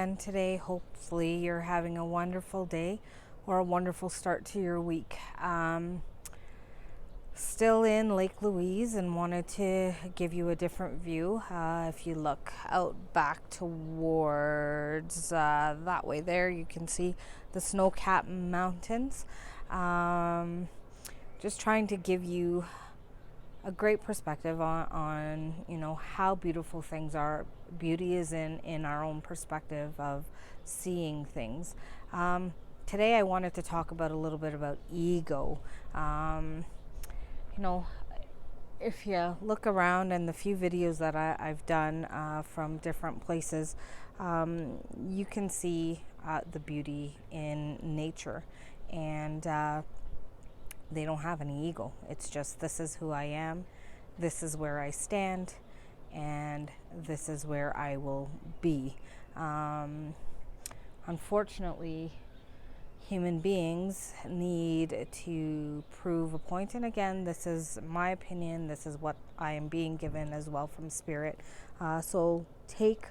again today. Hopefully you're having a wonderful day or a wonderful start to your week. Still in Lake Louise and wanted to give you a different view. If you look out back towards that way there, you can see the snow-capped mountains. Just trying to give you a great perspective on how beautiful things are. Beauty is in our own perspective of seeing things. Today I wanted to talk about a little bit about ego. If you look around and the few videos that I've done from different places, you can see the beauty in nature, and they don't have any ego. It's just, this is who I am, this is where I stand, and this is where I will be. Unfortunately, human beings need to prove a point, and again, this is my opinion, this is what I am being given as well from spirit. So take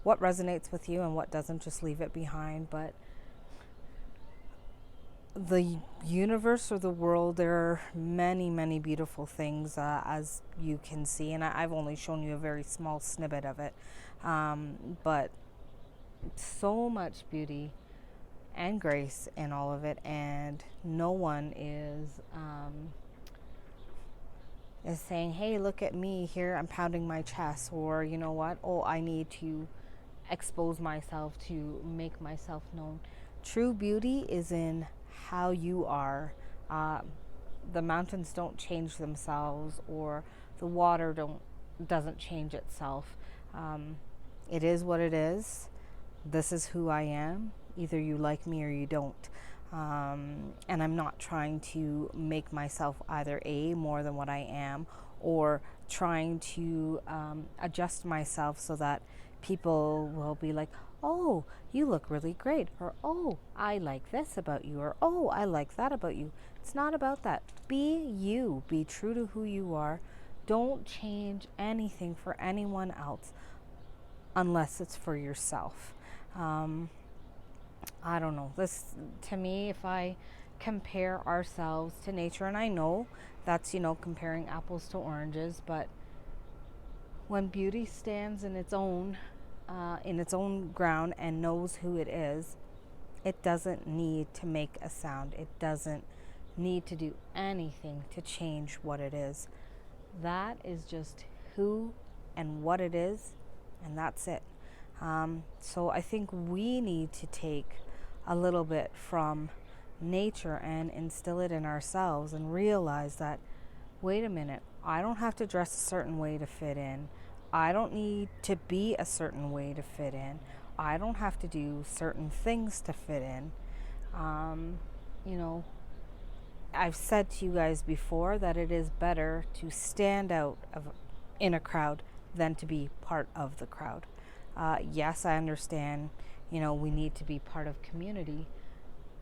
what resonates with you and what doesn't, just leave it behind. But the universe or the world, there are many, many beautiful things, as you can see, and I've only shown you a very small snippet of it, but so much beauty and grace in all of it, and no one is saying, hey, look at me here, I'm pounding my chest, or you know what, oh, I need to expose myself to make myself known. True beauty is in how you are. The mountains don't change themselves, or the water doesn't change itself. It is what it is. This is who I am. Either you like me or you don't. And I'm not trying to make myself either more than what I am, or trying to adjust myself so that people will be like, oh, you look really great, or oh, I like this about you, or oh, I like that about you. It's not about that. Be you. Be true to who you are. Don't change anything for anyone else unless it's for yourself. I don't know. This, to me, if I compare ourselves to nature, and I know that's, comparing apples to oranges, but when beauty stands in its own ground and knows who it is, it doesn't need to make a sound. It doesn't need to do anything to change what it is. That is just who and what it is, and that's it. So I think we need to take a little bit from nature and instill it in ourselves, and realize that, wait a minute, I don't have to dress a certain way to fit in. I don't need to be a certain way to fit in. I don't have to do certain things to fit in. I've said to you guys before that it is better to stand out in a crowd than to be part of the crowd. Yes, I understand, we need to be part of community,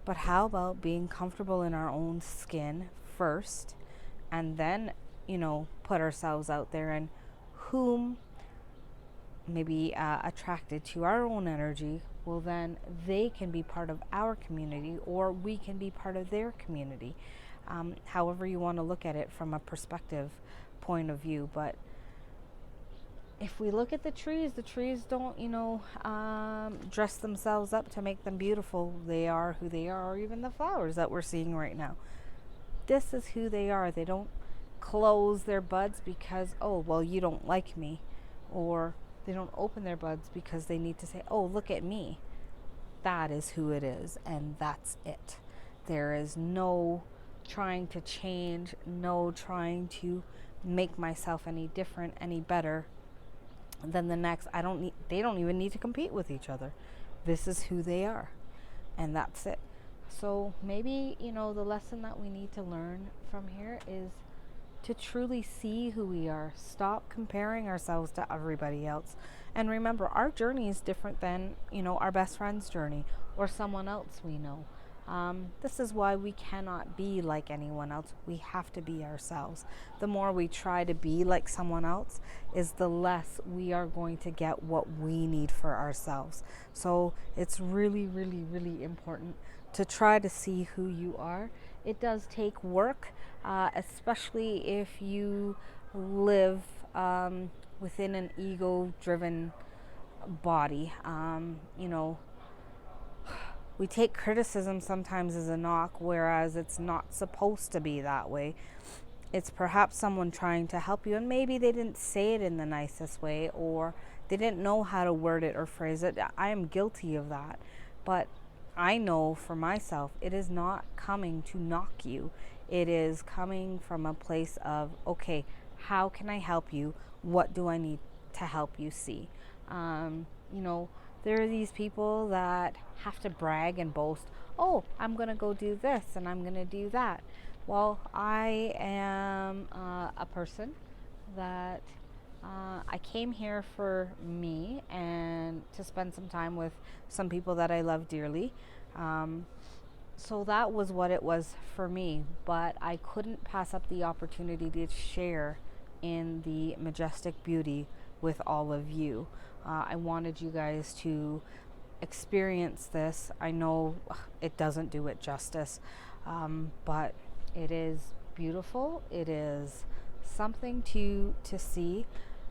but how about being comfortable in our own skin first, and then, put ourselves out there, and whom may be attracted to our own energy, well, then they can be part of our community, or we can be part of their community. However you want to look at it from a perspective point of view. But if we look at the trees don't, dress themselves up to make them beautiful. They are who they are, or even the flowers that we're seeing right now. This is who they are. They don't close their buds because, oh, well, you don't like me. Or they don't open their buds because they need to say, oh, look at me. That is who it is, and that's it. There is no trying to change, no trying to make myself any different, any better than the next. They don't even need to compete with each other. This is who they are, and that's it. So maybe, the lesson that we need to learn from here is to truly see who we are. Stop comparing ourselves to everybody else. And remember, our journey is different than, our best friend's journey or someone else we know. This is why we cannot be like anyone else. We have to be ourselves. The more we try to be like someone else, is the less we are going to get what we need for ourselves. So it's really, really, really important to try to see who you are. It does take work, especially if you live within an ego-driven body. We take criticism sometimes as a knock, whereas it's not supposed to be that way. It's perhaps someone trying to help you, and maybe they didn't say it in the nicest way, or they didn't know how to word it or phrase it. I am guilty of that. But I know for myself, it is not coming to knock you. It is coming from a place of, okay, how can I help you? What do I need to help you see? You know, there are these people that have to brag and boast, oh, I'm going to go do this and I'm going to do that. Well, I am a person that I came here for me and to spend some time with some people that I love dearly. So that was what it was for me, but I couldn't pass up the opportunity to share in the majestic beauty with all of you. I wanted you guys to experience this. I know it doesn't do it justice, but it is beautiful. It is something to see.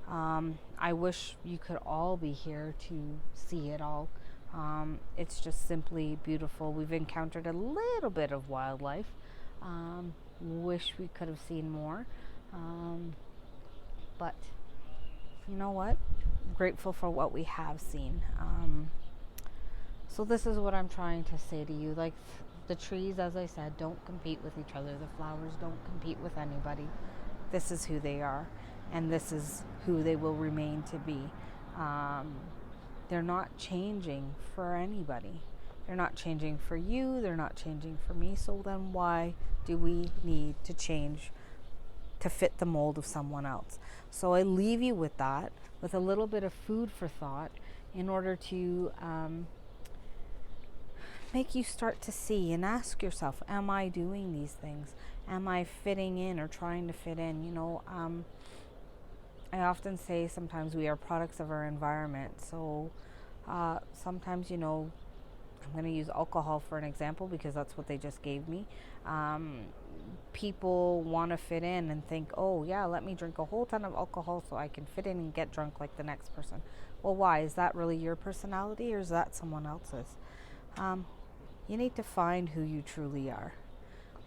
I wish you could all be here to see it all. It's just simply beautiful. We've encountered a little bit of wildlife. Wish we could have seen more. But you know what? Grateful for what we have seen. So this is what I'm trying to say to you. Like the trees, as I said, don't compete with each other. The flowers don't compete with anybody. This is who they are, and this is who they will remain to be. They're not changing for anybody. They're not changing for you. They're not changing for me. So then why do we need to change to fit the mold of someone else? So I leave you with that, with a little bit of food for thought, in order to make you start to see and ask yourself, am I doing these things? Am I fitting in or trying to fit in? I often say sometimes we are products of our environment. So sometimes, I'm going to use alcohol for an example because that's what they just gave me. People want to fit in and think, oh yeah, let me drink a whole ton of alcohol so I can fit in and get drunk like the next person. Well, why? Is that really your personality, or is that someone else's? You need to find who you truly are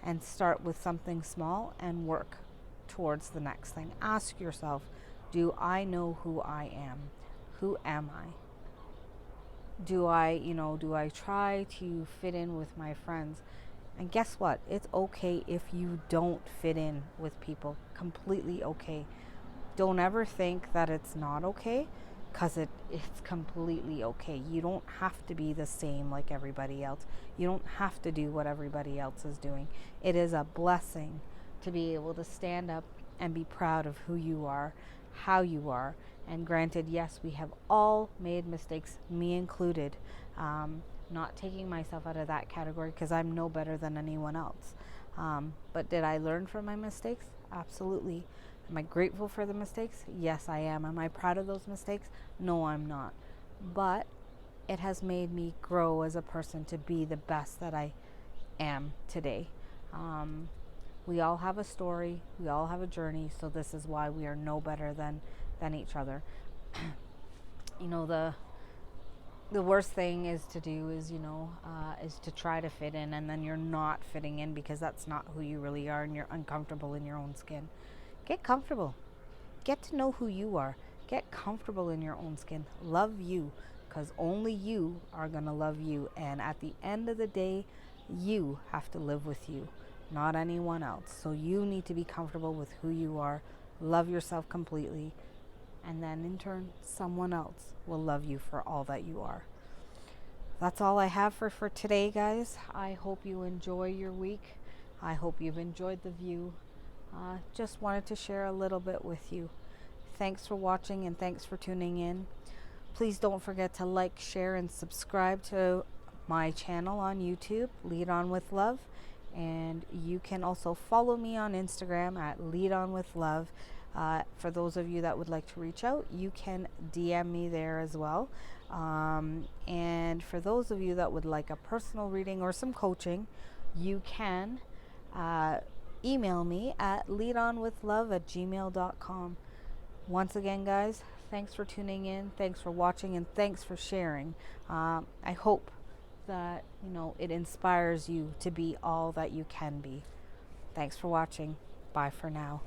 and start with something small and work towards the next thing. Ask yourself, do I know who I am? Who am I? Do I try to fit in with my friends? And guess what? It's okay if you don't fit in with people. Completely okay. Don't ever think that it's not okay, because it's completely okay. You don't have to be the same like everybody else. You don't have to do what everybody else is doing. It is a blessing to be able to stand up and be proud of who you are, how you are. And granted, yes, we have all made mistakes, me included. Not taking myself out of that category because I'm no better than anyone else. But did I learn from my mistakes? Absolutely. Am I grateful for the mistakes? Yes, I am. Am I proud of those mistakes? No, I'm not. But it has made me grow as a person to be the best that I am today. We all have a story. We all have a journey. So this is why we are no better than each other. The worst thing is to do is to try to fit in, and then you're not fitting in because that's not who you really are, and you're uncomfortable in your own skin. Get comfortable. Get to know who you are. Get comfortable in your own skin. Love you, because only you are going to love you. And at the end of the day, you have to live with you, not anyone else. So you need to be comfortable with who you are. Love yourself completely. And then in turn, someone else will love you for all that you are. That's all I have for today, guys. I hope you enjoy your week. I hope you've enjoyed the view. Just wanted to share a little bit with you. Thanks for watching and thanks for tuning in. Please don't forget to like, share, and subscribe to my channel on YouTube, Lead On With Love. And you can also follow me on Instagram at Lead On With Love. For those of you that would like to reach out, you can DM me there as well. And for those of you that would like a personal reading or some coaching, you can email me at leadonwithlove@gmail.com. Once again, guys, thanks for tuning in, thanks for watching, and thanks for sharing. I hope that it inspires you to be all that you can be. Thanks for watching. Bye for now.